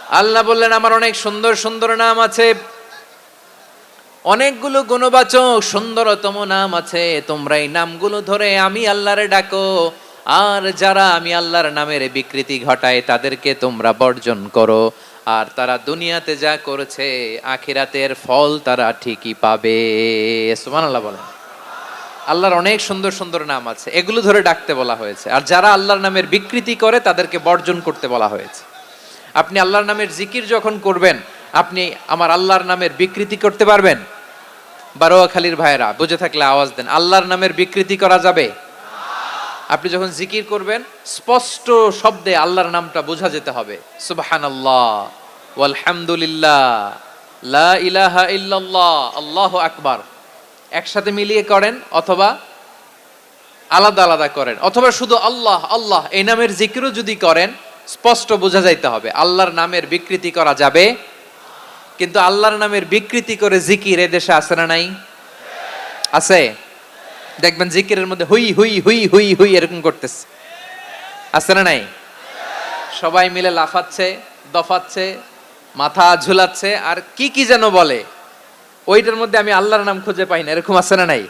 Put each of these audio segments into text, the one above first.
আল্লাহ বললেন আমার অনেক সুন্দর সুন্দর নাম আছে, অনেকগুলো গুণবাচক সুন্দরতম নাম আছে, তোমরা এই নামগুলো ধরে আমি আল্লাহরে ডাকো। আর যারা আমি আল্লাহর নামের বিকৃতি ঘটায় তাদেরকে তোমরা বর্জন করো। আর তারা দুনিয়াতে যা করেছে আখিরাতের ফল তারা ঠিকই পাবে। সুবহানাল্লাহ বলেন। আল্লাহর অনেক সুন্দর সুন্দর নাম আছে, এগুলো ধরে ডাকতে বলা হয়েছে। আর যারা আল্লাহর নামের বিকৃতি করে তাদেরকে বর্জন করতে বলা হয়েছে। আপনি আল্লাহর নামের জিকির যখন করবেন, আপনি আমার আল্লাহর নামের বিকৃতি করতে পারবেন? বারোয়াখালীর ভাইয়েরা বুঝে থাকলে আওয়াজ দেন, আল্লাহর নামের বিকৃতি করা যাবে? আপনি যখন জিকির করবেন স্পষ্ট শব্দে আল্লাহর নামটা বোঝা যেতে হবে। সুবহানাল্লাহ, ওয়ালহামদুলিল্লাহ, লা ইলাহা ইল্লাল্লাহ, আল্লাহু আকবার। একসাথে মিলিয়ে করেন অথবা আলাদা আলাদা করেন, অথবা শুধু আল্লাহ আল্লাহ এই নামের জিকিরও যদি করেন স্পষ্ট বোঝা যাইতে হবে। আল্লাহর নামের বিকৃতি করা যাবে, কিন্তু আল্লাহর নামের বিকৃতি করে জিকির এদেশে আছে না নাই? আছে। দেখবেন জিকিরের মধ্যে হুই হুই হুই হুই হুই এরকম করতেছে, আছে না নাই? সবাই মিলে লাফাচ্ছে, দফাচ্ছে, মাথা ঝুলাচ্ছে, আর কি কি যেন বলে, ওইটার মধ্যে আমি আল্লাহর নাম খুঁজে পাই না, এরকম আছে না নাই?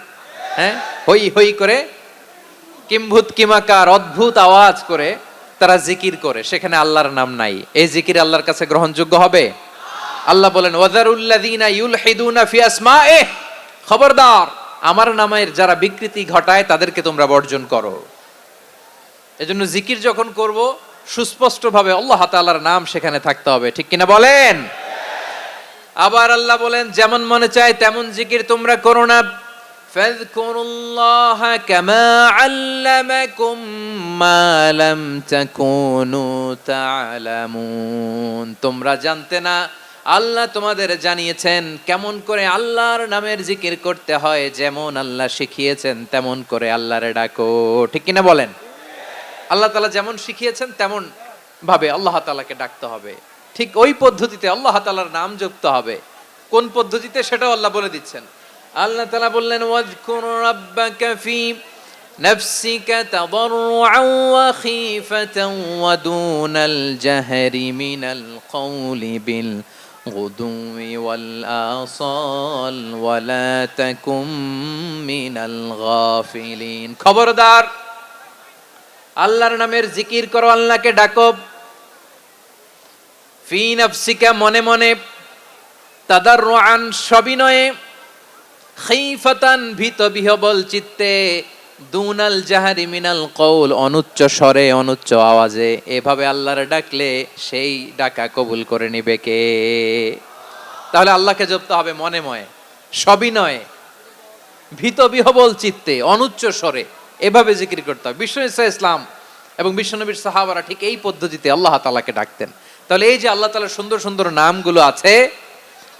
হ্যাঁ, হই হই করে কিম্ভূত কিমাকার অদ্ভুত আওয়াজ করে তারা জিকির করে, সেখানে আল্লাহর নাম নাই। এই জিকির আল্লাহর কাছে গ্রহণযোগ্য হবে? আল্লাহ বলেন ওয়াযারুল্লাযীনা ইউলহিদুনা ফি আসমাইহি, খবরদার আমার নামের যারা বিকৃতি ঘটায় তাদেরকে তোমরা বর্জন করো। এজন্য জিকির যখন করব সুস্পষ্টভাবে আল্লাহ তাআলার নাম সেখানে থাকতে হবে, ঠিক কিনা বলেন? আবার আল্লাহ বলেন যেমন মনে চায় তেমন জিকির তোমরা করো না। ফাযকুরুল্লাহা কামা আল্লামাকুম মা লাম তাকুনু তা'লামুন, তোমরা জানতে না, আল্লাহ তোমাদের জানিয়েছেন কেমন করে আল্লাহর নামের জিকির করতে হয়, যেমন আল্লাহ শিখিয়েছেন তেমন করে আল্লাহরে ডাকো, ঠিক কিনা বলেন? আল্লাহ তাআলা যেমন শিখিয়েছেন তেমন ভাবে আল্লাহ তাআলাকে ডাকতে হবে, ঠিক ওই পদ্ধতিতে আল্লাহ তাআলার নাম যুক্ত হবে। কোন পদ্ধতিতে সেটাও আল্লাহ বলে দিচ্ছেন। আল্লাহ তাআলা বললেন ওয়াযকুর রাব্বাকা ফি নাফসিকা তাদাররুআন ওয়া খীফাতান ওয়া দুনাল জাহরি মিনাল কওলি বিল গুদুই ওয়াল আসাল ওয়া লা তাকুম মিনাল গাফিলিন, খবরদার আল্লাহর নামের জিকির করো, আল্লাহকে ডাকো। ফি নাফসিকা মনে মনে, তাদাররুআন সবিনয়ে, খীফাতান ভীত বিহবল চিত্তে, দুনাল জাহরি মিনাল কওল অনুচ্চ স্বরে অনুচ্চ আওয়াজে। এভাবে আল্লাহর ডাকলে সেই ডাকা কবুল করে নিবে কে? তাহলে আল্লাহকে জপতে হবে মনে মনে, সবিনয়ে, ভীত বিহবল চিত্তে, অনুচ্চ স্বরে, এভাবে জিকির করতে হবে। বিষ্ণু ইসলাম এবং বিশ্বনবীর সাহাবারা ঠিক এই পদ্ধতিতে আল্লাহ তাআলাকে ডাকতেন। তাহলে এই যে আল্লাহ তাআলার সুন্দর সুন্দর নামগুলো আছে,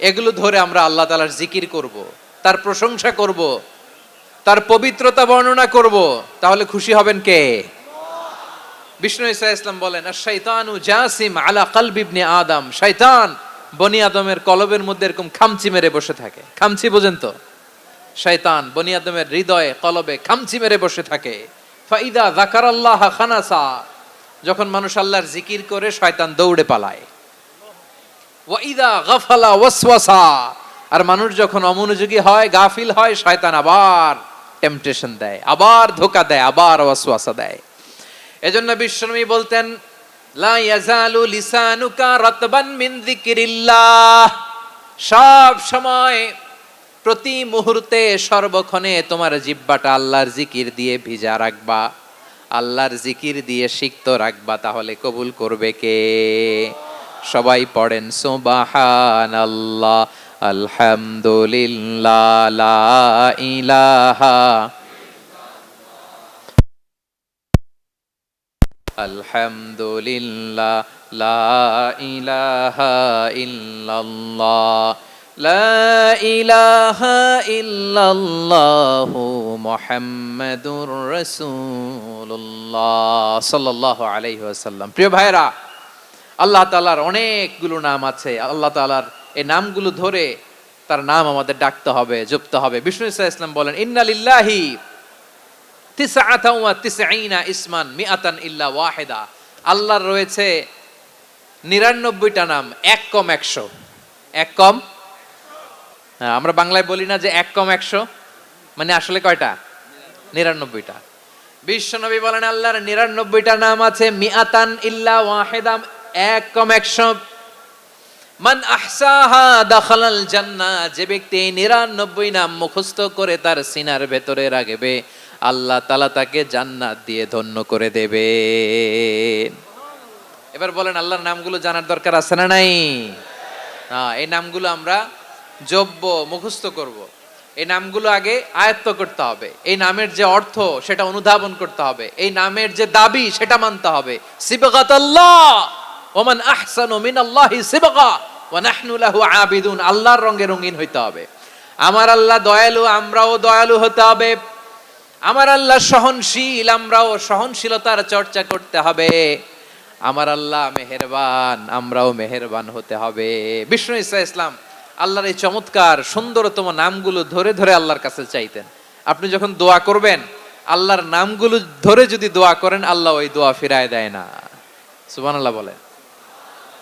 এগুলো ধরে আমরা আল্লাহ তাআলার জিকির করব, তার প্রশংসা করব, তার পবিত্রতা বর্ণনা করব, তাহলে খুশি হবেন কে? বিষ্ণু ইসলাম বলেন আশ-শাইতানু জাসিম আলা কলবি ইবনে আদম, শয়তান বনি আদমের কলবের মধ্যে এরকম খামচি মেরে বসে থাকে। খামচি বোঝেন তো? শয়তান বনি আদমের হৃদয়ে কলবে খামচি মেরে বসে থাকে। ফাইদা যাকারাল্লাহ খানাসা, যখন মানুষ আল্লাহর জিকির করে শয়তান দৌড়ে পালায়। ওয়াইদা গাফালা ওয়াসওয়াসা, আর মানুষ যখন অমনোযোগী হয়, গাফিল হয়, শয়তান আবার টেম্পটেশন দেয়, আবার ধোঁকা দেয়, আবার ওয়াসওয়াসা দেয়। এজন্য বিশ্বনবী বলতেন লা ইয়াজালু লিসানুকা রাতবান মিন যিকরিল্লাহ, সব সময় প্রতি মুহূর্তে সর্বক্ষণে তোমার জিহ্বাটা আল্লাহর জিকির দিয়ে ভিজা রাখবা, আল্লাহর জিকির দিয়ে সিক্ত রাখবা, তাহলে কবুল করবে কে? সবাই পড়েন সুবহানাল্লাহ, আলহামদুলিল্লাহ, লা ইলাহা, আলহামদুলিল্লাহ, লা ইলাহা ইল্লাল্লাহ, লা ইলাহা ইল্লাল্লাহু মুহাম্মাদুর রাসূলুল্লাহ সাল্লাল্লাহু আলাইহি ওয়াসাল্লাম। প্রিয় ভাইরা, আল্লাহ তাআলার অনেকগুলো নাম আছে। আল্লাহ তাআলার এই নামগুলো ধরে তার নাম আমাদের ডাকতে হবে, জপতে হবে। বিষ্ণু ইসলাম বলেন ইন্না লিল্লাহি তিসআতান ওয়া তিসঈনা ইসমান মিআতান ইল্লা ওয়াহিদা, আল্লাহর রয়েছে 99টা নাম, এক কম 100। এক কম, হ্যাঁ, আমরা বাংলায় বলি না যে এক কম 100, মানে আসলে কয়টা? 99টা। বিশ্বনবী বলেন আল্লাহর 99টা নাম আছে, মিআতান ইল্লা ওয়াহিদাম, এক কম 100। মান আহসাহা দাখালাল জান্নাহ, যে ব্যক্তি এই 99 নাম মুখস্থ করে তার সিনার ভেতরে রাখবে, আল্লাহ তাআলা তাকে জান্নাত দিয়ে ধন্য করে দেবে। এবার বলেন আল্লাহর নামগুলো জানার দরকার আছে না নাই? এই নামগুলো আমরা জব্ব মুখস্থ করব। এই নামগুলো আগে আয়ত্ত করতে হবে। এই নামের যে অর্থ সেটা অনুধাবন করতে হবে। এই নামের যে দাবি সেটা মানতে হবে। সিবগাতাল্লাহ ওয়া মান আহসানু মিনাল্লাহি সিবগা ওয়া নাহনু লাহু আবিদুন, আল্লাহর রঙে রঙিন হইতে হবে। আমার আল্লাহ দয়ালু, আমরাও দয়ালু হতে হবে। আমার আল্লাহ সহনশীল, আমরাও সহনশীলতার চর্চা করতে হবে। আমার আল্লাহ মেহেরবান, আমরাও মেহেরবান হতে হবে। বিষ্ণু ঈসা ইসলাম আল্লাহর এই চমৎকার সুন্দরতম নামগুলো ধরে ধরে আল্লাহর কাছে চাইতেন। আপনি যখন দোয়া করবেন, আল্লাহর নামগুলো ধরে যদি দোয়া করেন, আল্লাহ ওই দোয়া ফিরায় দেয় না। সুবহানাল্লাহ বলেন।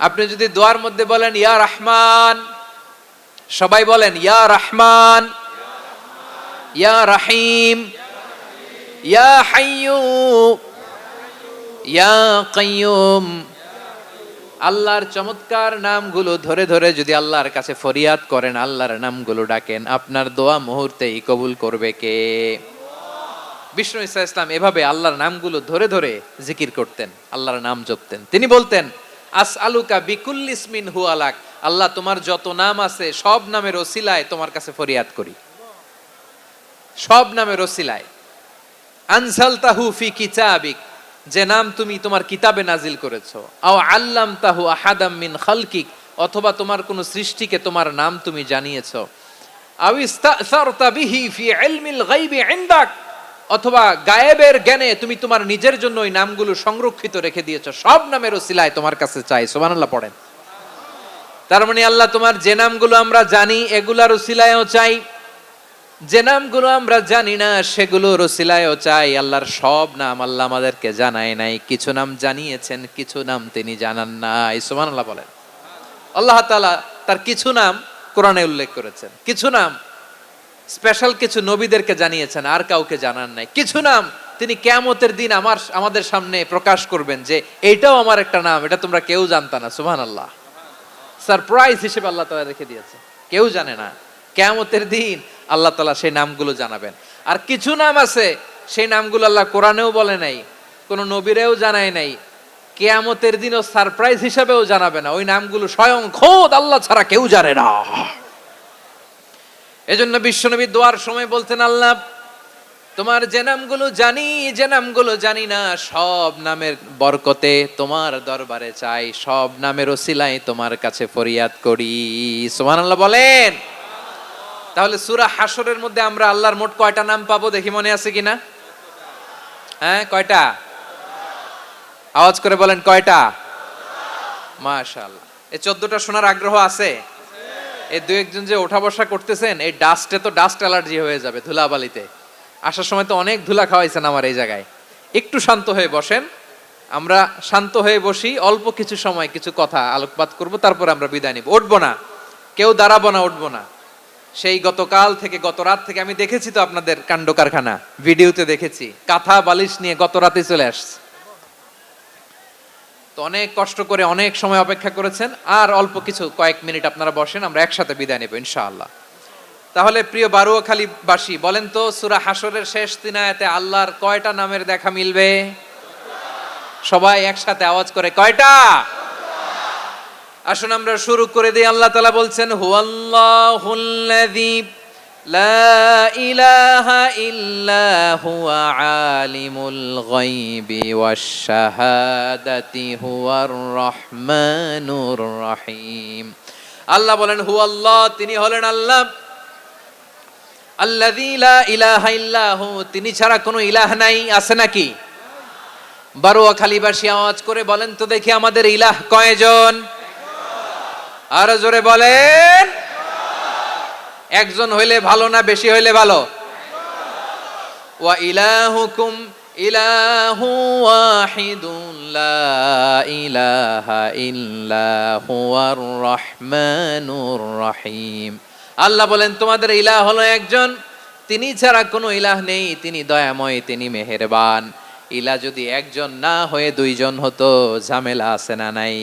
আপনি যদি দোয়ার মধ্যে বলেন ইয়া রহমান, সবাই বলেন ইয়া রহমান, ইয়া রহিম, ইয়া হাইয়্যু, ইয়া কাইয়্যুম, আল্লাহর চমৎকার নামগুলো ধরে ধরে যদি আল্লাহর কাছে ফরিয়াদ করেন, আল্লাহর নামগুলো ডাকেন, আপনার দোয়া মুহূর্তেই কবুল করবে কে? বিষ্ণু ঈসা ইসলাম এভাবে আল্লাহর নামগুলো ধরে ধরে জিকির করতেন, আল্লাহর নাম জপতেন। তিনি বলতেন আসআলুকা বিকুল্লি ইসমিন হুয়া লাক, আল্লাহ তোমার যত নাম আছে সব নামের ওসিলায় তোমার কাছে ফরিয়াদ করি, সব নামের ওসিলায়। আনজালতাহু ফি কিতাবিক, যে নাম তুমি তোমার কিতাবে নাজিল করেছো। আও আল্লামতাহু আহাদাম মিন খালকিক, অথবা তোমার কোন সৃষ্টিকে তোমার নাম তুমি জানিয়েছো। আও ইস্তাসারতা বিহি ফি ইলমিল গায়বি ইনদাক, অথবা গায়েবের জ্ঞানে তুমি তোমার নিজের জন্য ওই নামগুলো সংরক্ষিত রেখে দিয়েছো। সব নামের ওসিলায় তোমার কাছে চাই। সুবহানাল্লাহ পড়েন। তার মানে আল্লাহ তোমার যে নামগুলো আমরা জানি এগুলার ওসিলায়ও চাই, যে নামগুলো আমরা জানি না সেগুলোর ওসিলায়ও চাই। আল্লাহর সব নাম আল্লাহ আমাদেরকে জানায় নাই, কিছু নাম জানিয়েছেন, কিছু নাম তিনি জানান নাই। সুবহানাল্লাহ বলেন। আল্লাহ তাআলা তার কিছু নাম কোরআনে উল্লেখ করেছেন, কিছু নাম স্পেশাল কিছু নবীদেরকে জানিয়েছেন, আর কাউকে জানান নাই। কিছু নাম তিনি কিয়ামতের দিন আমাদের সামনে প্রকাশ করবেন যে এইটাও আমার একটা নাম, এটা তোমরা কেউ জানতা না। সুবহানাল্লাহ, সারপ্রাইজ হিসেবে আল্লাহ তাআলা রেখে দিয়েছে, কেউ জানে না। কিয়ামতের দিন আল্লাহ তাআলা সেই নামগুলো জানাবেন। আর কিছু নাম আছে সেই নামগুলো আল্লাহ কোরআনেও বলে নাই, কোন নবীরেও জানায় নাই, কিয়ামতের দিনও সারপ্রাইজ হিসেবেও জানাবে না। ওই নামগুলো স্বয়ং খোদ আল্লাহ ছাড়া কেউ জানে না। এজন্য বিশ্বনবী দোয়ার সময় বলতেন, আল্লাহ তোমার যে নামগুলো জানি, যে নামগুলো জানি না, সব নামের বরকতে তোমার দরবারে চাই, সব নামের ওসিলায় তোমার কাছে ফরিয়াদ করি। সুবহানাল্লাহ বলেন। তাহলে সূরা হাশরের মধ্যে আমরা আল্লাহর মোট কয়টা নাম পাবো দেখি, মনে আছে কিনা? হ্যাঁ, কয়টা? আওয়াজ করে বলেন কয়টা? মাশাআল্লাহ। এই 14টা শোনার আগ্রহ আছে? এই দুই একজন যে ওঠা বসা করতেছেন, এই ডাস্টে তো ডাস্ট অ্যালার্জি হয়ে যাবে, ধুলাবালিতে। আসার সময় তো অনেক ধুলা খাওয়াইছেন আমার এই জায়গায়। একটু শান্ত হয়ে বসেন, আমরা শান্ত হয়ে বসি, অল্প কিছু সময় কিছু কথা আলোকপাত করব, তারপর আমরা বিদায় নিব। উঠবো না, কেউ দাঁড়াবো না, উঠবো না। সেই গতকাল থেকে, গত রাত থেকে আমি দেখেছি তো আপনাদের কাণ্ড কারখানা, ভিডিওতে দেখেছি, কাঁথা বালিশ নিয়ে গত রাতে চলে আসছে। তো অনেক কষ্ট করে অনেক সময় অপেক্ষা করেছেন, আর অল্প কিছু কয়েক মিনিট আপনারা বসেন, আমরা একসাথে বিদায় নেব ইনশাআল্লাহ। তাহলে প্রিয় বারুয়াখালীবাসী, বলেন তো সূরা হাশরের শেষ 3 আয়াতে আল্লাহর কয়টা নামের দেখা মিলবে? সবাই একসাথে আওয়াজ করে কয়টা? আসুন আমরা শুরু করে দিই। আল্লাহ তাআলা বলছেন, হুয়াল্লাহুল্লাযী লা ইলাহা ইল্লা হুয়া আলিমুল গায়বি ওয়াশ শাহাদাতি হুয়ার রহমানুর রহিম। আল্লাহ বলেন হুয়াল্লাহ, তিনি হলেন আল্লাহ, আল্লাযী লা ইলাহা ইল্লা হু, তিনি ছাড়া কোনো ইলাহ নাই। আছে নাকি? বারুয়াখালীবাসী আওয়াজ করে বলেন তো দেখি, আমাদের ইলাহ কয়জন? আরো জোরে বলেন। একজন হইলে ভালো না বেশি হইলে ভালো? ওয়া ইলাহুকুম ইলাহু ওয়াহিদুন লা ইলাহা ইল্লা হুয়ার রহমানুর রহিম। আল্লাহ বলেন তোমাদের ইলাহ হলো একজন, তিনি ছাড়া কোনো ইলাহ নেই, তিনি দয়াময়, তিনি মেহেরবান। ইলাহ যদি একজন না হয়ে দুইজন হতো, ঝামেলা আছে না নাই?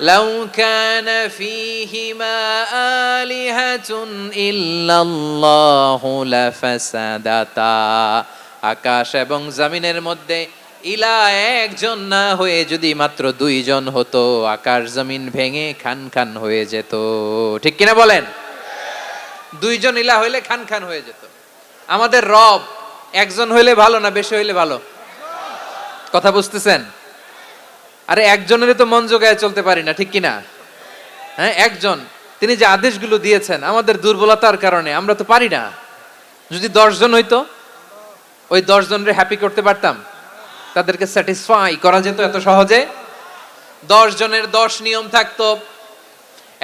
লাউ কানা ফীহিমা আলিহাতুন ইল্লাল্লাহু লাফাসাদাতা। আকাশ এবং জমিনের মধ্যে ইলাহ একজন না হয়ে যদি মাত্র দুইজন হতো, আকাশ জমিন ভেঙে খান খান হয়ে যেত। ঠিক কিনা বলেন? দুইজন ইলাহ হইলে খান খান হয়ে যেত। আমাদের রব একজন হইলে ভালো না বেশি হইলে ভালো? কথা বুঝতেছেন? আরে একজনের তো মন জোগায় চলতে পারি না, ঠিক কিনা? হ্যাঁ, একজন, তিনি যে আদেশগুলো দিয়েছেন আমাদের দুর্বলতার কারণে আমরা তো পারি না। যদি 10 জন হইতো, ওই 10 জনরে হ্যাপি করতে পারতাম, তাদেরকে স্যাটিসফাই করা যেত এত সহজে? 10 জনের 10 নিয়ম থাকতো।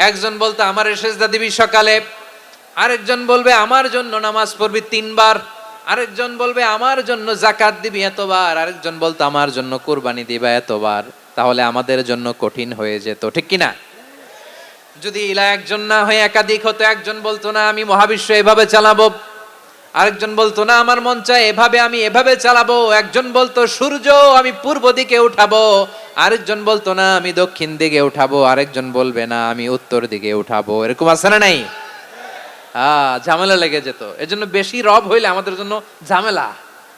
একজন বলতো আমার সেজদা দিবি সকালে, আরেকজন বলবে আমার জন্য নামাজ পড়বি 3 বার, আরেকজন বলবে আমার জন্য যাকাত দিবি এতবার, আরেকজন বলতো আমার জন্য কুরবানি দিবা এতবার। তাহলে আমাদের জন্য কঠিন হয়ে যেত, ঠিক কিনা? যদি ইলাহ একজন না হয়ে একাধিক হতো, একজন বলতো না আমি মহাবিশ্ব এভাবে চালাবো, আরেকজন বলতো না আমার মন চায় এভাবে, আমি এভাবে চালাবো, একজন বলতো সূর্য আমি পূর্ব দিকে উঠাবো, আরেকজন বলতো না আমি দক্ষিণ দিকে উঠাবো, আরেকজন বলবে না আমি উত্তর দিকে উঠাবো। এরকম আছে না নাই? ঝামেলা লেগে যেত। এজন্য বেশি রব হইলে আমাদের জন্য ঝামেলা,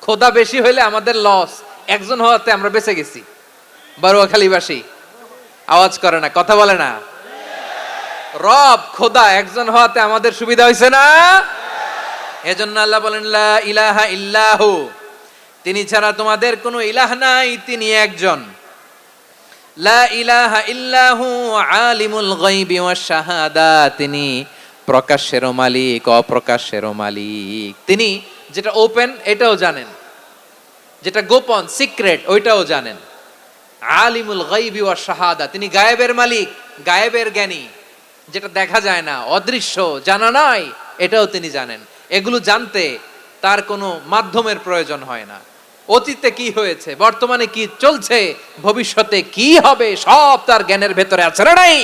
খোদা বেশি হইলে আমাদের লস। একজন হওয়াতে আমরা বেঁচে গেছি। বারুয়াখালীবাসী আওয়াজ করে না, কথা বলে না। রব খোদা একজন হওয়াতে আমাদের সুবিধা হয়েছে না? এজন্য আল্লাহ বলেন লা ইলাহা ইল্লাহু, তিনি ছাড়া তোমাদের কোনো ইলাহ নাই, তিনি একজন। লা ইলাহা ইল্লাহু আলিমুল গায়বি ওয়াশ শাহাদা, তিনি প্রকাশেরও মালিক অপ্রকাশেরও মালিক। তিনি যেটা ওপেন এটাও জানেন, যেটা গোপন সিক্রেট ওইটাও জানেন। আলিমুল গায়বি ওয়াশ শাহাদা, তিনি গায়েবের মালিক, গায়েবের জ্ঞানী, যেটা দেখা যায় না, অদৃশ্য, জানা নাই, এটাও তিনি জানেন। এগুলো জানতে তার কোনো মাধ্যমের প্রয়োজন হয় না। অতীতে কি হয়েছে, বর্তমানে কি চলছে, ভবিষ্যতে কি হবে, সব তার জ্ঞানের ভেতরে আছে না নাই?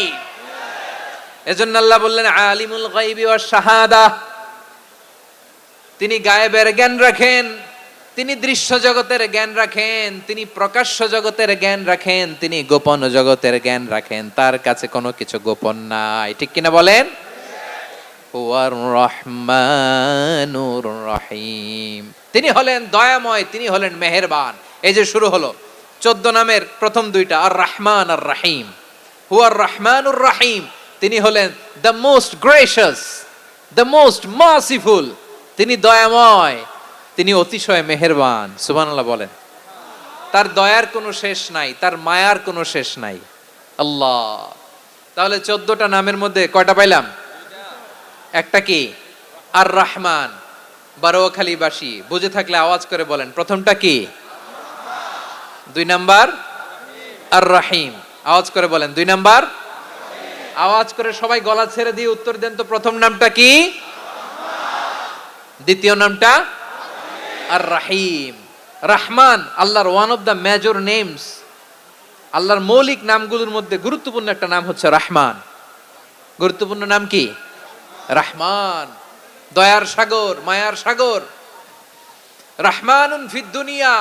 এজন্য আল্লাহ বললেন আলিমুল গায়বি ওয়াশ শাহাদা, তিনি গায়েবের জ্ঞান রাখেন, তিনি দৃশ্য জগতের জ্ঞান রাখেন, তিনি প্রকাশ্য জগতের জ্ঞান রাখেন, তিনি গোপন জগতের জ্ঞান রাখেন। তার কাছে কোনো কিছু গোপন নাই, ঠিক কিনা বলেন? হুয়ার রহমানুর রহিম, তিনি হলেন দয়াময়, তিনি হলেন মেহেরবান। এই যে শুরু হলো 14 নামের প্রথম দুইটা, আর রহমান আর রহিম। হুয়ার রহমানুর রহিম, তিনি হলেন the most gracious, the most merciful, তিনি দয়াময়, তিনি অতিশয় মেহেরবান। সুবহানাল্লাহ বলেন। তার দয়ার কোনো শেষ নাই, তার মায়ার কোনো শেষ নাই। আল্লাহ, তাহলে 14টা নামের মধ্যে কয়টা পাইলাম? একটা কি? আর রহমান। বারোয়াখালীবাসী বুঝে থাকলে আওয়াজ করে বলেন, প্রথমটা কি? 2 নাম্বার আর রহিম। আওয়াজ করে বলেন 2 নাম্বার। আওয়াজ করে সবাই গলা ছেড়ে দিয়ে উত্তর দেন তো, প্রথম নামটা কি? দ্বিতীয় নামটা? আর রহিম। রহমান আল্লাহর one of the major names, আল্লাহর মৌলিক নামগুলোর মধ্যে গুরুত্বপূর্ণ একটা নাম হচ্ছে রহমান। গুরুত্বপূর্ণ নাম কি? রহমান, দয়ার সাগর, মায়ার সাগর। রহমানুন ফিদ দুনিয়া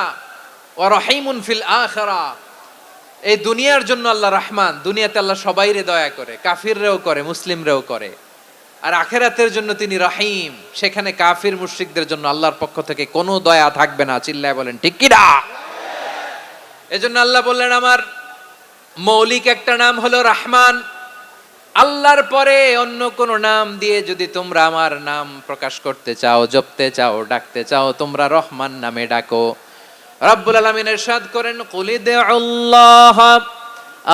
ওয়া রহিমুন ফিল আখিরা। এই দুনিয়ার জন্য আল্লাহ রহমান, দুনিয়াতে আল্লাহ সবাইরে দয়া করে, কাফিররেও করে, মুসলিমরেও করে। আর আখিরাতের জন্য তিনি রহিম, সেখানে কাফির মুশরিকদের জন্য আল্লাহর পক্ষ থেকে কোনো দয়া থাকবে না। চিল্লায় বলেন ঠিক কি না? এজন্য আল্লাহ বললেন আমার মৌলিক একটা নাম হলো রহমান। আল্লাহর পরে অন্য কোন নাম দিয়ে যদি তোমরা আমার নাম প্রকাশ করতে চাও, জপতে চাও, ডাকতে চাও, তোমরা রহমান নামে ডাকো। রব্বুল আলামিন ইরশাদ করেন কুলিদুল্লাহ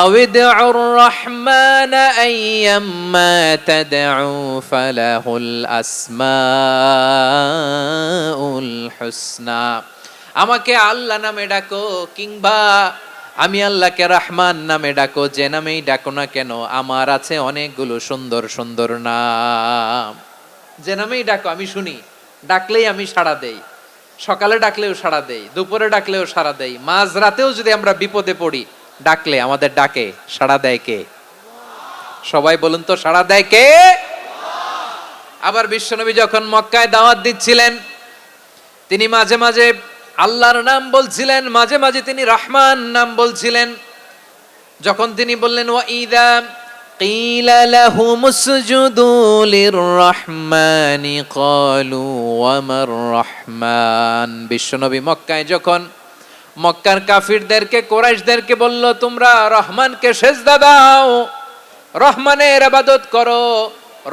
আউইদুর রহমান আইয়াম্মা তাদউ ফালাহুল আসমাউল হুসনা। আমাকে আল্লাহ নামে ডাকো, কিংবা আমি আল্লাহকে রহমান নামে ডাকো, যে নামেই ডাকো না কেন আমার আছে অনেকগুলো সুন্দর সুন্দর নাম। যে নামেই ডাকো আমি শুনি, ডাকলেই আমি সাড়া দেই। সকালে ডাকলেও সাড়া দেই, দুপুরে ডাকলেও সাড়া দেই, মাঝ রাতেও যদি আমরা বিপদে পড়ি ডাকলে আমাদের ডাকে সাড়া দেয় কে? সবাই বলুন তো, সাড়া দেয় কে? আবার বিশ্বনবী যখন মক্কায় দাওয়াত দিচ্ছিলেন, তিনি মাঝে মাঝে আল্লাহর নাম বলছিলেন, মাঝে মাঝে তিনি রহমান নাম বলছিলেন। যখন তিনি বললেন ওয়াইদা কিলা লাহুমুসজুদু লিররহমানি ক্বালু ওয়ামার রহমান। বিশ্বনবী মক্কায় যখন মক্কার কাফিরদেরকে, কুরাইশদেরকে বলল তোমরা রহমানকে সেজদা দাও, রহমানের ইবাদত করো,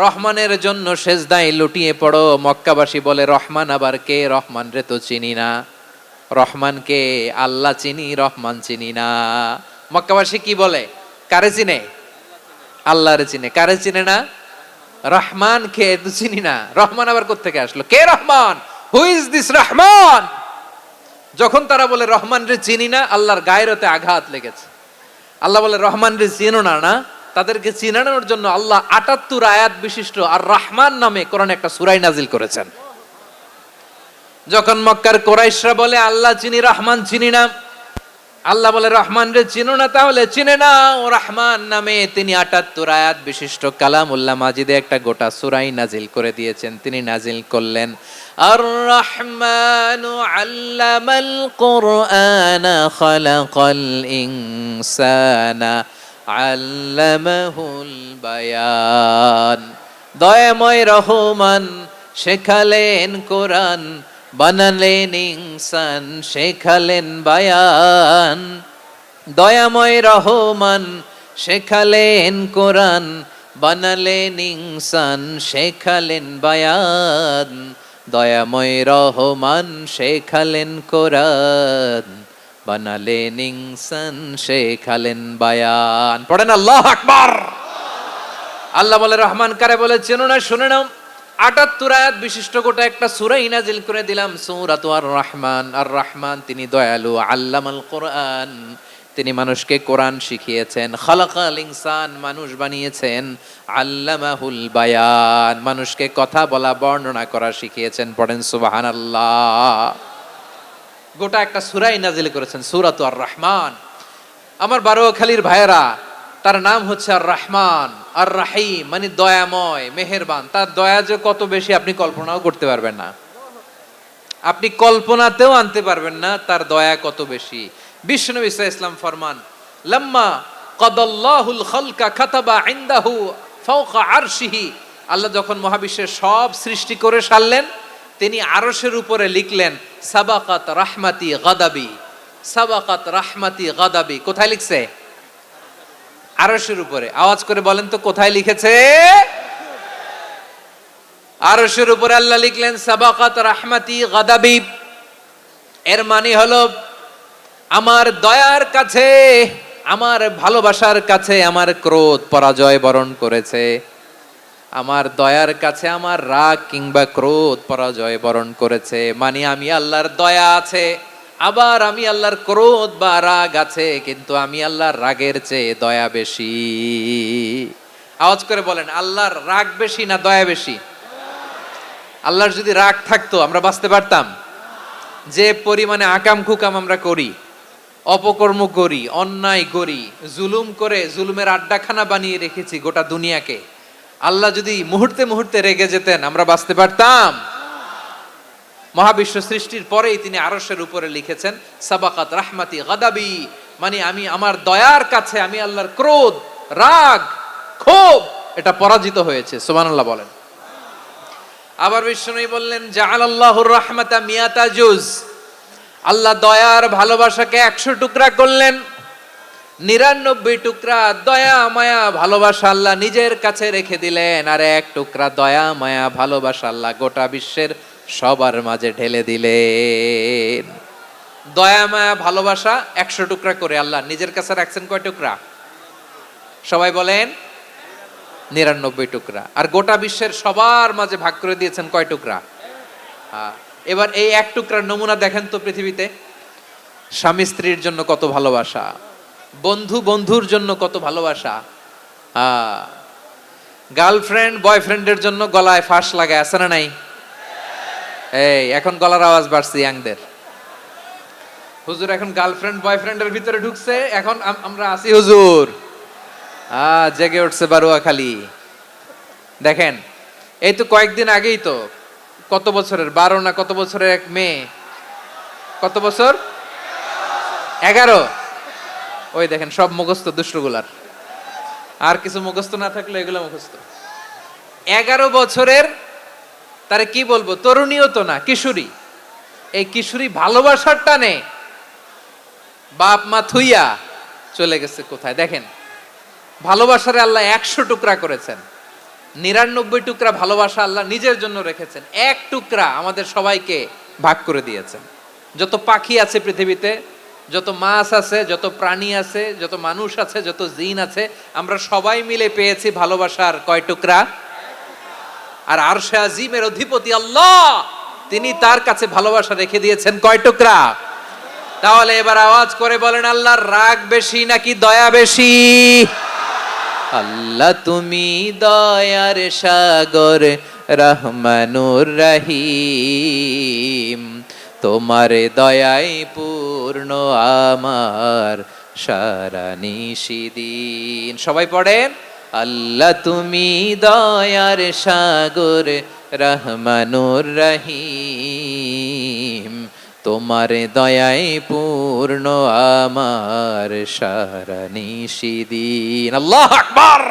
রহমানের জন্য সেজদায় লুটিয়ে পড়ো, মক্কাবাসী বলে রহমান আবার কে? রহমান রে তো চিনি না। রহমানকে? আল্লাহ চিনি, রহমান চিনি না। মক্কাবাসী কি বলে? কারে চিনে? আল্লাহরে চিনে। কারে চিনে না? রহমান কে তো চিনি না। রহমান আবার কোত্থেকে আসলো? কে Rahman? Who is this Rahman? যখন তারা বলে রহমান রে চিনি না, আল্লাহর গায়রতে আঘাত লেগেছে। আল্লাহ বলে রহমান রে চিনো না? না, তাদেরকে চিনানোর জন্য আল্লাহ ৭৮ আয়াত বিশিষ্ট আর রহমান নামে কোরআনে একটা সূরা নাজিল করেছেন। যখন মক্কার কুরাইশরা বলে আল্লাহ চিনি, রহমান চিনি না, আল্লাহ বলে রহমান রে চিনো না, তাহলে চিনে নাও রহমান নামে তিনি ৭৮ আয়াত বিশিষ্ট কালামুল্লাহ মাজিদে একটা গোটা সূরাই নাজিল করে দিয়েছেন। তিনি নাজিল করলেন আর রহমানু আল্লামাল কুরআনা খালাকাল ইনসানা আল্লামাহুল বায়ান। দয়াময় রহমান শেখালেন কোরআন, বানালেন ইনসান শেখালেন বায়ান। দয়াময় রহমান শেখালেন কোরআন, বানালেন ইনসান শেখালেন বায়ান। দয়াময় রহমান শেখালেন কোরআন, বানালেন ইনসান শেখালেন বায়ান। পড়েন আল্লাহু আকবার। আল্লাহ বলে রহমান কারে বলে চেনো না? শুনে নাও, ৭৮ আয়াত বিশিষ্ট গোটা একটা সূরাই নাজিল করে দিলাম, সূরাতু আর রহমান। আর রহমান তিনি দয়ালু, আল্লামাল কোরআন তিনি মানুষকে কোরআন শিখিয়েছেন, খালাকাল ইনসান মানুষ বানিয়েছেন, আল্লামাহুল বায়ান মানুষকে কথা বলা বর্ণনা করা শিখিয়েছেন। পড়েন সুবহানাল্লাহ। গোটা একটা সূরাই নাজিল করেছেন, সূরাতু আর রহমান। আমার বারোয়াখালীর ভাইয়েরা, তার নাম হচ্ছে আর রহমান আর রাহিম, মানে দয়াময়, মেহেরবান। তার দয়া যে কত বেশি আপনি কল্পনাও করতে পারবেন না, আপনি কল্পনাতেও আনতে পারবেন না তার দয়া কত বেশি। বিশ্বনবী সাল্লাল্লাহু আলাইহি ওয়াসাল্লাম ফরমান, লাম্মা কাদাল্লাহুল খালকা কাতাবা ইনদাহু ফাওকা আরশিহি। আল্লাহ যখন মহাবিশ্বের সব সৃষ্টি করে সারলেন, তিনি আরশের উপরে লিখলেন সাবাকাত রাহমাতি গাদাবি। সাবাকাত রাহমাতি গাদাবি কোথায় লিখছে? আরশের উপরে। আওয়াজ করে বলেন তো কোথায় লিখেছে? আরশের উপরে আল্লাহ লিখলেন সাবাকাত রাহমাতি গাদাবি। এর মানে হলো আমার দয়ার কাছে, আমার ভালোবাসার কাছে আমার ক্রোধ পরাজয় বরণ করেছে। আমার দয়ার কাছে আমার রাগ কিংবা ক্রোধ পরাজয় বরণ করেছে। মানে আমি আল্লাহর দয়া আছে, আবার আমি আল্লাহর ক্রোধ বা রাগ আছে, কিন্তু আমি আল্লাহর রাগের চেয়ে দয়া বেশি। আওয়াজ করে বলেন, আল্লাহর রাগ বেশি না দয়া বেশি? আল্লাহর যদি রাগ থাকতো আমরা বাঁচতে পারতাম? যে পরিমাণে আকাম খুকাম আমরা করি, অপকর্ম করি, অন্যায় করি, জুলুম করে জুলুমের আড্ডাখানা বানিয়ে রেখেছি গোটা দুনিয়াকে, আল্লাহ যদি মুহূর্তে মুহূর্তে রেগে যেতেন আমরা বাঁচতে পারতাম? মহাবিশ্ব সৃষ্টির পরেই তিনি আরশের উপরে লিখেছেন সাবাকাত রাহমাতি গাদাবি, মানে আমি আমার দয়ার কাছে আমি আল্লাহর ক্রোধ, রাগ, ক্ষোভ এটা পরাজিত হয়েছে। সুবহানাল্লাহ বলেন। আবার বিষ্ণু বললেন জাআলাল্লাহুর রাহমাতা মিয়াতা জুজ। আল্লাহ দয়ার ভালোবাসাকে ১০০ টুকরা করলেন, ৯৯ টুকরা দয়া মায়া ভালোবাসা আল্লাহ নিজের কাছে রেখে দিলেন, আর ১ টুকরা দয়া মায়া ভালোবাসা আল্লাহ গোটা বিশ্বের সবার মাঝে ঢেলে দিলেন। দয়া মায়া ভালোবাসা ১০০ টুকরা করে আল্লাহ নিজের কাছে রাখছেন কয় টুকরা? সবাই বলেন ৯৯ টুকরা। আর গোটা বিশ্বের সবার মাঝে ভাগ করে দিয়েছেন কয় টুকরা? এবার এই ১ টুকরার নমুনা দেখেন তো পৃথিবীতে। স্বামী স্ত্রীর জন্য কত ভালোবাসা, বন্ধু বন্ধুর জন্য কত ভালোবাসা, গার্লফ্রেন্ড বয়ফ্রেন্ডের জন্য গলায় ফাঁস লাগায়, আছে না নাই? এই এখন গলার আওয়াজ বাড়ছে ইয়াংদের। হুজুর এখন গার্লফ্রেন্ড বয়ফ্রেন্ডের ভিতরে ঢুকছে, এখন আমরা আছি হুজুর। জেগে উঠছে বারুয়াখালী। দেখেন এই তো কয়েকদিন আগেই তো, কত বছরের 12 না কত বছরের এক মেয়ে, কত বছর, 11। ওই দেখেন সব মুখস্থ দুষ্টগুলার, আর কিছু মুখস্থ না থাকলে এগুলো মুখস্থ। 11 বছরের, তারে কি বলবো, তরুণীও তো না, কিশোরী। এই কিশোরী ভালোবাসার টানে বাপ মা থুইয়া চলে গেছে কোথায়। দেখেন ভালোবাসারে আল্লাহ 100 টুকরা করেছেন, 99 টুকরা ভালোবাসা আল্লাহ নিজের জন্য রেখেছেন, এক টুকরা আমাদের সবাইকে ভাগ করে দিয়েছেন। যত পাখি আছে পৃথিবীতে, যত মাছ আছে, যত প্রাণী আছে, যত মানুষ আছে, যত জিন আছে, আমরা সবাই মিলে পেয়েছি ভালোবাসার কয় টুকরা। আর আরশে আজিমের অধিপতি আল্লাহ, তিনি তার কাছে ভালোবাসা রেখে দিয়েছেন কয় টুকরা। তাহলে এবার আওয়াজ করে বলেন, আল্লাহর রাগ বেশি নাকি দয়া বেশি? আল্লাহ তুমি দয়ার সাগর, রহমানুর রহিম, তোমার দয়ায় পূর্ণ আমার সারা নিশিদিন। সবাই পড়েন, আল্লাহ তুমি দয়ার সাগর, রহমানুর রহিম, তোমার দয়ায় পূর্ণ আমার সারা নিশিদিন। আল্লাহু আকবার।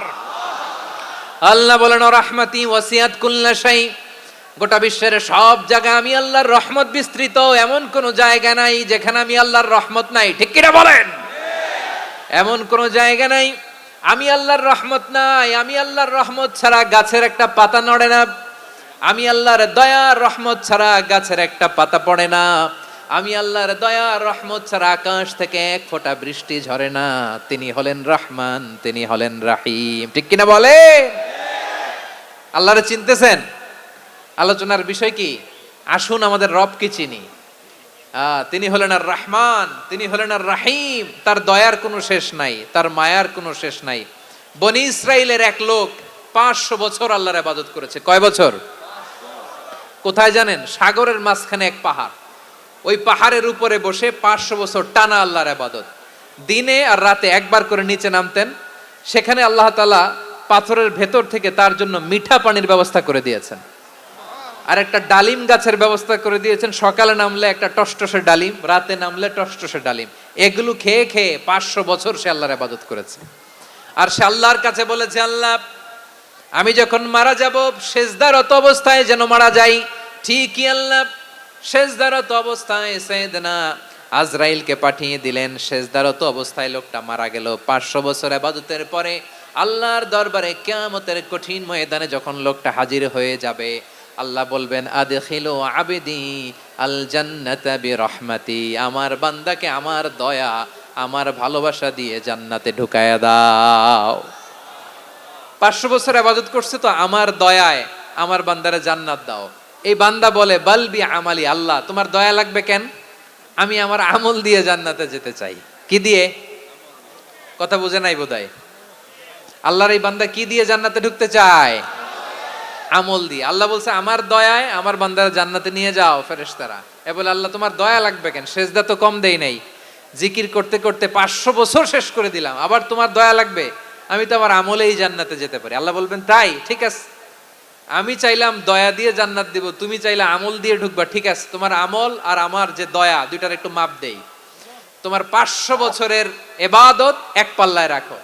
আল্লাহ বলেন, রাহমাতি ওয়াসিয়াত কুল্লা শাই, গোটা বিশ্বের সব জায়গা আমি আল্লাহর রহমত বিস্তৃত, এমন কোন জায়গা নাই যেখানে আমি আল্লাহর রহমত নাই। ঠিক কিনা বলেন? এমন কোন জায়গা নাই আমি আল্লাহর রহমত নাই। আমি আল্লাহর রহমত ছাড়া গাছের একটা পাতা নড়ে না, আমি আল্লাহর দয়ার রহমত ছাড়া গাছের একটা পাতা পড়ে না, আমি আল্লাহর দয়ার রহমত ছাড়া আকাশ থেকে এক ফোঁটা বৃষ্টি ঝরে না। তিনি হলেন রহমান, তিনি হলেন রাহিম। ঠিক কিনা বলে? আল্লাহরে চিনতেছেন? আলোচনার বিষয় কি? আসুন আমাদের রবকে চিনি। তিনি হলেন আর রহমান, তিনি হলেন আর রাহিম। তার দয়ার কোনো শেষ নাই, তার মায়ার কোনো শেষ নাই। বনি ইসরাইলের এক লোক 500 বছর আল্লাহর ইবাদত করেছে। কয় বছর? কোথায় জানেন? সাগরের মাঝখানে এক পাহাড়, ওই পাহাড়ের উপরে বসে 500 বছর টানা আল্লাহর ইবাদত। দিনে আর রাতে একবার করে নিচে নামতেন। সেখানে আল্লাহ তাআলা পাথরের ভেতর থেকে তার জন্য মিঠা পানির ব্যবস্থা করে দিয়েছেন, আর একটা ডালিম গাছের ব্যবস্থা করে দিয়েছেন। সকালে নামলে একটা টসটসে ডালিম, রাতে নামলে টসটসে ডালিম। এগুলো খেয়ে খেয়ে 500 বছর সে আল্লাহর ইবাদত করেছে। আর সে আল্লাহর কাছে বলেছে, আল্লাহ আমি যখন মারা যাব সেজদারত অবস্থায় যেন মারা যাই। ঠিকই আল্লাহ সেজদারত অবস্থায় সাইয়েদনা আজরাইলকে পাঠিয়ে দিলেন। সেজদারত অবস্থায় লোকটা মারা গেল। 500 বছর ইবাদতের পরে আল্লাহর দরবারে কিয়ামতের কঠিন ময়দানে যখন লোকটা হাজির হয়ে যাবে, আল্লাহ বলবেন, আদখিলু আবদি আল জান্নাতা বিরহমাতি, আমার বান্দাকে আমার দয়া, আমার ভালোবাসা দিয়ে জান্নাতে ঢুকায়া দাও। 500 বছর ইবাদত করছে তো আমার দয়ায় আমার বান্দারে জান্নাত দাও। এই বান্দা বলে, বালবি আমালি, আল্লাহ তোমার দয়া লাগবে কেন? আমি আমার আমল দিয়ে জান্নাতে যেতে চাই। কি দিয়ে? কথা বুঝে নাই বোধহয়। আল্লাহর এই বান্দা কি দিয়ে জান্নাতে ঢুকতে চায়? আমল দিয়ে। আল্লাহ বলছে, আমার দয়ায় আমার বান্দারা জান্নাতে নিয়ে যাও। ফেরেশতারা এ বলে, আল্লাহ তোমার দয়া লাগবে কেন? সেজদা তো কম দেই নাই, জিকির করতে করতে 500 বছর শেষ করে দিলাম, আবার তোমার দয়া লাগবে? আমি তো আমার আমলেই জান্নাতে যেতে পারি। আল্লাহ বলবেন, তাই ঠিক আছে, আমি চাইলাম দয়া দিয়ে জান্নাত দিব, তুমি চাইলে আমল দিয়ে ঢুকবা। ঠিক আছে, তোমার আমল আর আমার যে দয়া, দুইটার একটু মাপ দেই। তোমার 500 বছরের ইবাদত এক পাল্লায় রাখো।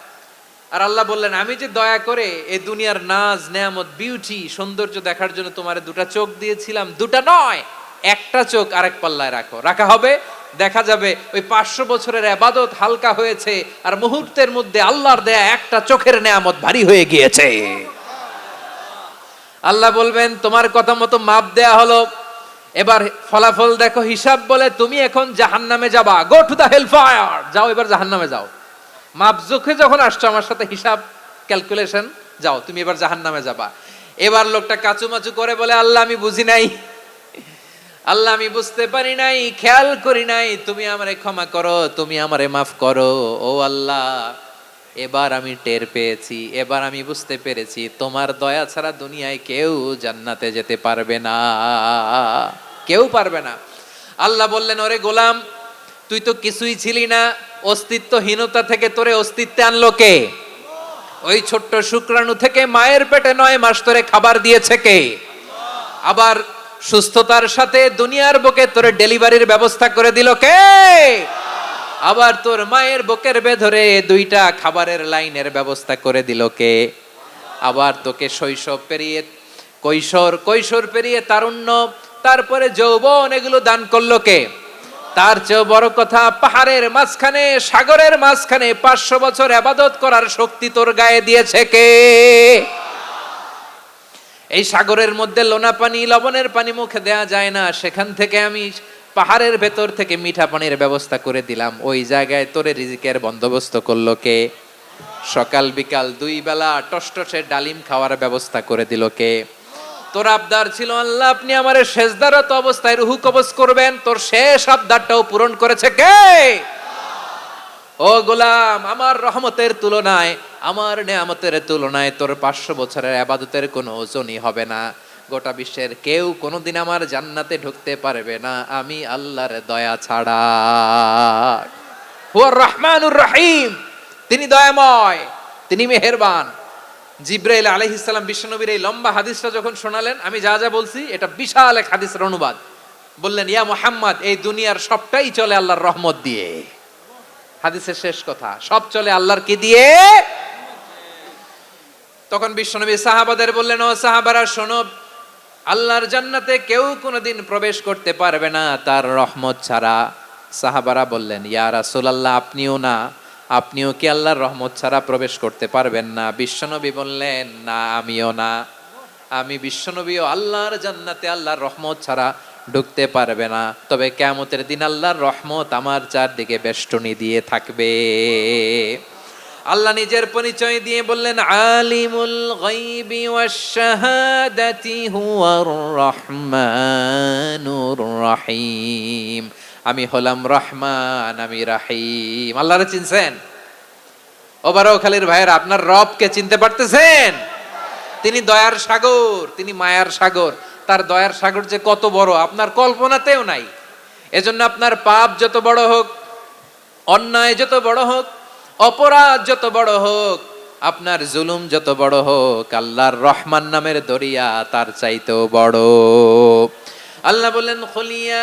আর আল্লাহ বললেন, আমি যে দয়া করে এই দুনিয়ার নাজ নেয়ামত বিউটি সৌন্দর্য দেখার জন্য তোমার 2টা চোখ দিয়েছিলাম, 2টা নয়, একটা চোখ আরেক পাল্লায় রাখো। রাখা হবে, দেখা যাবে ওই 500 বছরের ইবাদত হালকা হয়েছে, আর মুহূর্তের মধ্যে আল্লাহর দেয়া একটা চোখের নেয়ামত ভারী হয়ে গিয়েছে। আল্লাহ বলবেন, তোমার কথা মতো মাপ দেয়া হলো, এবার ফলাফল দেখো, হিসাব বলে তুমি এখন জাহান্নামে যাবা। Go to the hell fire, যাও এবার জাহান্নামে যাও। মাপ জোখে যখন আসছো আমার সাথে হিসাব ক্যালকুলেশন, যাও তুমি এবার জাহান্নামে যাবা। এবার লোকটা কাচুমাচু করে বলে, আল্লাহ আমি বুঝি নাই, আল্লাহ আমি বুঝতে পারি নাই, খেয়াল করি নাই, তুমি আমারে ক্ষমা করো, তুমি আমারে মাফ করো। ও আল্লাহ, এবার আমি টের পেয়েছি, এবার আমি বুঝতে পেরেছি, তোমার দয়া ছাড়া দুনিয়ায় কেউ জান্নাতে যেতে পারবে না। কেউ পারবে না। আল্লাহ বললেন, ওরে গোলাম, তুই তো কিছুই ছিলি না, অস্তিত্বহীনতা থেকে তোরে অস্তিত্বে আনলো কে? ওই ছোট্ট শুক্রাণু থেকে মায়ের পেটে 9 মাস ধরে খাবার দিয়েছে কে? আবার সুস্থতার সাথে দুনিয়ার বুকে তোরে ডেলিভারির ব্যবস্থা করে দিল কে? আবার তোর মায়ের বুকের ভেতরে 2টা খাবারের লাইনের ব্যবস্থা করে দিল কে? আবার তোকে শৈশব পেরিয়ে কৈশোর পেরিয়ে তারুণ্য, তারপরে যৌবন, এগুলো দান করলো কে? তার চেয়ে বড় কথা, পাহাড়ের মাঝখানে, সাগরের মাঝখানে 500 বছর ইবাদত করার শক্তি তোর গায়ে দিয়েছে কে? এই সাগরের মধ্যে লোনা পানি, লবণের পানি মুখে দেয়া যায় না, সেখান থেকে আমি পাহাড়ের ভেতর থেকে মিঠা পানির ব্যবস্থা করে দিলাম। ওই জায়গায় তোরে রিজিকের বন্দোবস্ত করলো কে? সকাল বিকাল 2 বেলা টসটসে ডালিম খাওয়ার ব্যবস্থা করে দিল কে? তোর আবদার ছিল, আল্লাহ আপনি আমারে সেজদারত অবস্থায় রুহু কবজ করবেন, তোর শেষ আবদারটাও পূরণ করেছে কে? ও গোলাম, আমার রহমতের তুলনায়, আমার নেয়ামতের তুলনায় তোর 500 বছরের ইবাদতের কোনো ওজনই হবে না। গোটা বিশ্বের কেউ কোনোদিন আমার জান্নাতে ঢুকতে পারবে না আমি আল্লাহর দয়া ছাড়া। হুয়ার রহমানুর রহিম, তিনি দয়াময়, তিনি মেহেরবান। জিব্রাইল আলাইহিস সালাম বিশ্বনবীর এই লম্বা হাদিসটা যখন শোনালেন, আমি যা যা বলছি এটা বিশাল এক হাদিসের অনুবাদ। বললেন, ইয়া মুহাম্মদ, এই দুনিয়ার সবটাই চলে আল্লাহর রহমত দিয়ে। হাদিসের শেষ কথা, সব চলে আল্লাহর কি দিয়ে? তখন বিশ্বনবী সাহাবাদের বললেন, ও সাহাবারা শোনো, আল্লাহর জান্নাতে কেউ কোনোদিন প্রবেশ করতে পারবে না তার রহমত ছাড়া। সাহাবারা বললেন, ইয়া রাসূলুল্লাহ, আপনিও না? আপনিও কি আল্লাহর রহমত ছাড়া প্রবেশ করতে পারবেন না? বিশ্বনবী বললেন, না, আমিও না। আমি বিশ্বনবীও আল্লাহর জান্নাতে আল্লাহর রহমত ছাড়া ঢুকতে পারবে না, তবে কিয়ামতের দিন আল্লাহর রহমত আমার চারদিকে বেষ্টনী দিয়ে থাকবে। আল্লাহ নিজের পরিচয় দিয়ে বললেন, আলিমুল গায়বি ওয়াশ শাহাদাতি হুয়ার রহমানুর রহিম। আমি হলাম রহমান, আমি রাহিম। আল্লাহরে চিনছেন? ও বারোখালীর ভাইয়েরা, আপনার রবকে চিনতে পারতেছেন? তিনি দয়ার সাগর, তিনি মায়ার সাগর। তার দয়ার সাগর যে কত বড় আপনার কল্পনাতেও নাই। এজন্য আপনার পাপ যত বড় হোক, অন্যায় যত বড় হোক, অপরাধ যত বড় হোক, আপনার জুলুম যত বড় হোক, আল্লাহর রহমান নামের দরিয়া তার চাইতেও বড়। আল্লাহ বললেন, খুলিয়া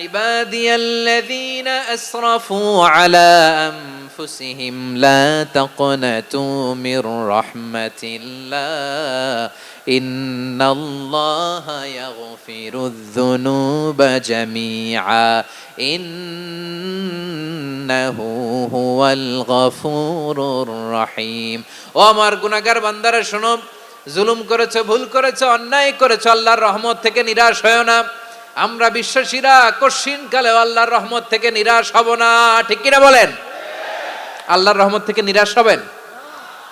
ইবাদিয়াল্লাযীনা আসরাফু আলা আনফুসিহিম লা তাকনাতু মির রাহমাতিল্লাহ ইন্নাল্লাহা ইয়াগফিরুয যুনুবা জামিআ ইন্নাহু হুয়াল গফুরুর রহিম। ও আমার গুনাহগার বান্দারা শোনো, জুলুম করেছো, ভুল করেছো, অন্যায় করেছো, আল্লাহর রহমত থেকে নিরাশ হয়ো না। আমরা বিশ্বাসীরা কশিনকালেও আল্লাহর রহমত থেকে নিরাশ হব না, ঠিক কিনা বলেন? আল্লাহর রহমত থেকে নিরাশ হবেন?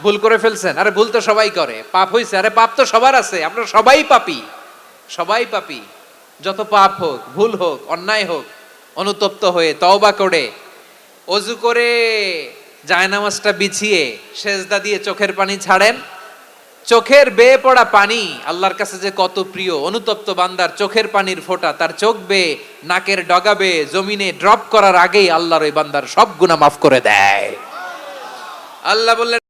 ভুল করে ফেলছেন, আরে ভুল তো সবাই করে। পাপ হইছে, আরে পাপ তো সবার আছে, আমরা সবাই পাপী, সবাই পাপী। যত পাপ হোক, ভুল হোক, অন্যায় হোক, অনুতপ্ত হয়ে তওবা করে, ওযু করে, জায়নামাজটা বিছিয়ে সেজদা দিয়ে চোখের পানি ছাড়েন। চোখের বেয়ে পড়া পানি আল্লাহর কাছে যে কত প্রিয়। অনুতপ্ত বান্দার চোখের পানির ফোঁটা তার চোখ বেয়ে, নাকের ডগা বেয়ে জমিনে ড্রপ করার আগেই আল্লাহর ওই বান্দার সব গুনাহ মাফ করে দেয়। আল্লাহ বললেন,